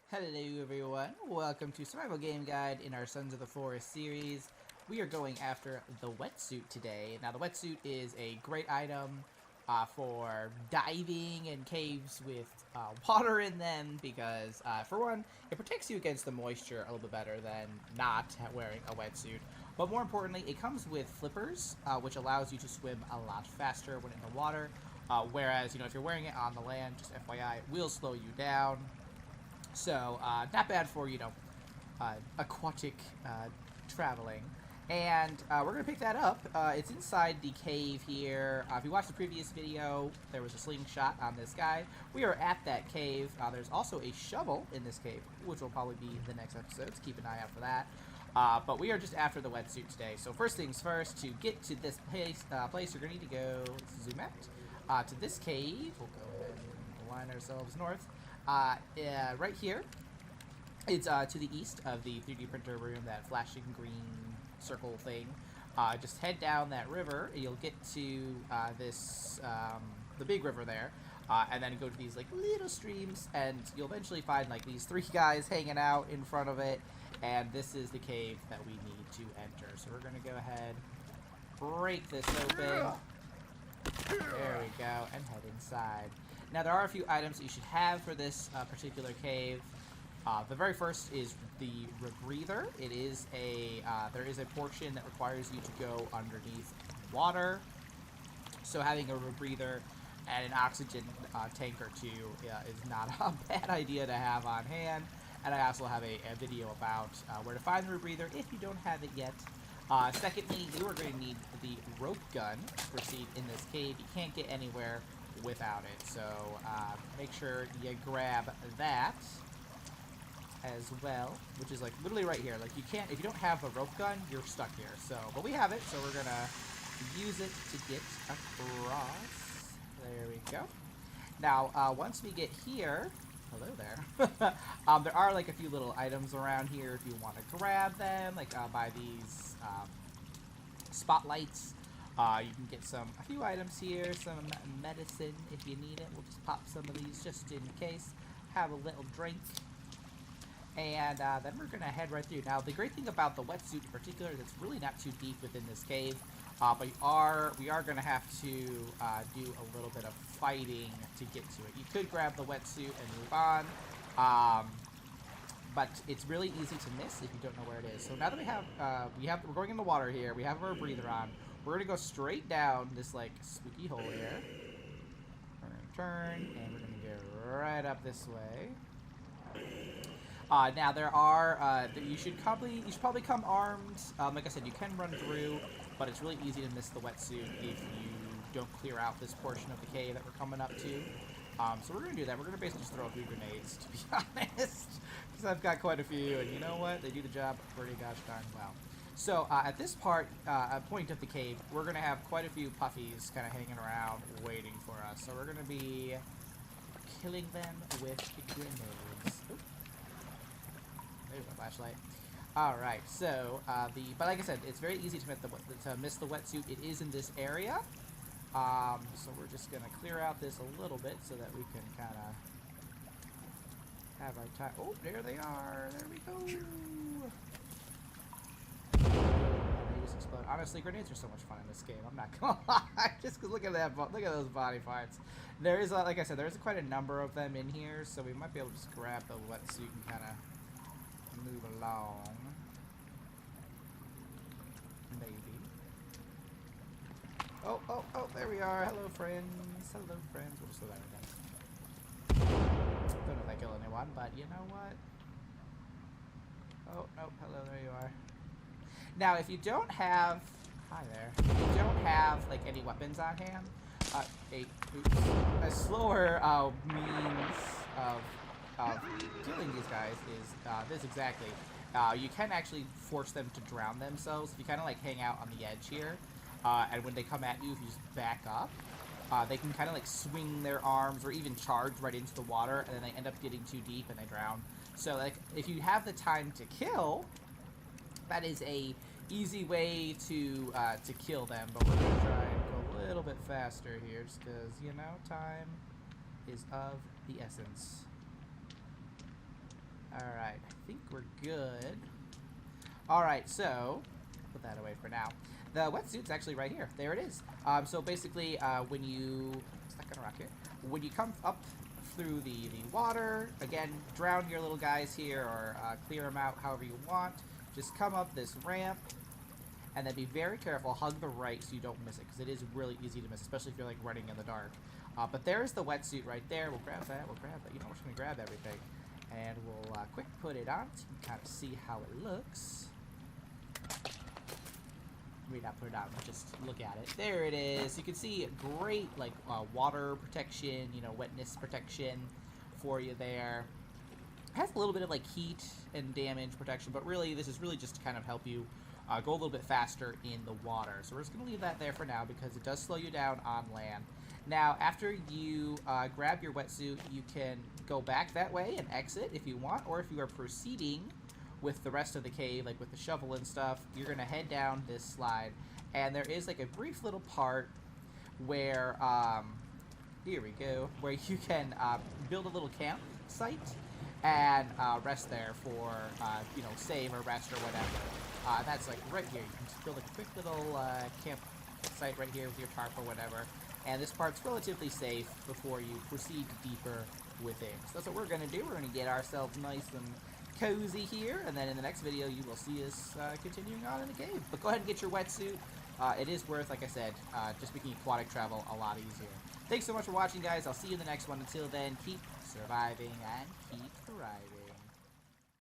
Hello everyone, welcome to Survival Game Guide in our Sons of the Forest series. We are going after the wetsuit today. Now the wetsuit is a great item for diving in caves with water in them because for one, it protects you against the moisture a little bit better than not wearing a wetsuit. But more importantly, it comes with flippers, which allows you to swim a lot faster when in the water. Whereas, if you're wearing it on the land, just FYI, it will slow you down. So, not bad for, aquatic traveling. And we're going to pick that up. It's inside the cave here. If you watched the previous video, there was a slingshot on this guy. We are at that cave. There's also a shovel in this cave, which will probably be the next episode, so keep an eye out for that. But we are just after the wetsuit today. So first things first, to get to this place you're going to need to go, zoom out, to this cave. We'll go ahead and align ourselves north. Right here, it's to the east of the 3D printer room, that flashing green circle thing. Just head down that river, and you'll get to this, the big river there, and then go to these like little streams, and you'll eventually find like these three guys hanging out in front of it, and this is the cave that we need to enter. So we're gonna go ahead, break this open. There we go, and head inside. Now, there are a few items that you should have for this particular cave. The very first is the rebreather. It is there is a portion that requires you to go underneath water. So having a rebreather and an oxygen tank or two is not a bad idea to have on hand. And I also have a video about where to find the rebreather if you don't have it yet. Secondly, you are going to need the rope gun to proceed in this cave. You can't get anywhere without it, so make sure you grab that as well, which is like literally right here. Like, you can't, if you don't have a rope gun, you're stuck here. So, but we have it, so we're gonna use it to get across. There we go. Now, once we get here, hello there. There are like a few little items around here if you want to grab them, like by these spotlights. You can get a few items here, some medicine if you need it. We'll just pop some of these just in case. Have a little drink. And then we're going to head right through. Now, the great thing about the wetsuit in particular is it's really not too deep within this cave. But we are going to have to do a little bit of fighting to get to it. You could grab the wetsuit and move on. But it's really easy to miss if you don't know where it is. So now that we're going in the water here. We have our breather on. We're going to go straight down this, like, spooky hole here. We're going to turn, and we're going to go right up this way. Now, there are, you should probably come armed. Like I said, you can run through, but it's really easy to miss the wetsuit if you don't clear out this portion of the cave that we're coming up to. So we're going to do that. We're going to basically just throw a few grenades, to be honest, because I've got quite a few, and you know what? They do the job pretty gosh darn well. So, at this point of the cave, we're going to have quite a few puffies kind of hanging around waiting for us. So we're going to be killing them with grenades. Oop. There's my flashlight. Alright, so, but like I said, it's very easy to miss the wetsuit. It is in this area. So we're just going to clear out this a little bit so that we can kind of have our time. Oh, there they are. There we go. Explode. Honestly, grenades are so much fun in this game. I'm not gonna lie. Just cause look at those body parts. There is, like I said, there's quite a number of them in here, so we might be able to just grab the wetsuit and kind of move along. Maybe. Oh, there we are. Hello, friends. Hello, friends. We'll just throw that again. Don't know if that killed anyone, but you know what? Oh, no. Hello, there you are. Now, if you don't have, hi there, if you don't have, like, any weapons on hand, a slower means of killing these guys is this exactly. You can actually force them to drown themselves. If you kind of, like, hang out on the edge here, and when they come at you, if you just back up, they can kind of, like, swing their arms or even charge right into the water, and then they end up getting too deep and they drown. So, like, if you have the time to kill, that is a easy way to kill them, but we're gonna try and go a little bit faster here, just because, time is of the essence. Alright, I think we're good. Alright, so, put that away for now. The wetsuit's actually right here. There it is. So basically, when you... Stuck on a rock here. When you come up through the water, again, drown your little guys here, or clear them out however you want. Just come up this ramp, and then be very careful. Hug the right so you don't miss it, because it is really easy to miss, especially if you're like running in the dark. But there's the wetsuit right there. We'll grab that. We'll grab that. You know, we're just going to grab everything. And we'll quick put it on so you can kind of see how it looks. Maybe not put it on, but just look at it. There it is. You can see great like water protection, you know, wetness protection for you there. It has a little bit of like heat and damage protection, but really this is really just to kind of help you go a little bit faster in the water. So we're just going to leave that there for now because it does slow you down on land. Now, after you grab your wetsuit, you can go back that way and exit if you want, or if you are proceeding with the rest of the cave, like with the shovel and stuff, you're going to head down this slide, and there is like a brief little part where, here we go, where you can build a little campsite and rest there for, you know, save or rest or whatever. That's like right here. You can just build like a quick little campsite right here with your tarp or whatever. And this part's relatively safe before you proceed deeper within. So that's what we're going to do. We're going to get ourselves nice and cozy here, and then in the next video you will see us continuing on in the cave. But go ahead and get your wetsuit. It is worth, like I said, just making aquatic travel a lot easier. Thanks so much for watching, guys. I'll see you in the next one. Until then, keep surviving and keep thriving.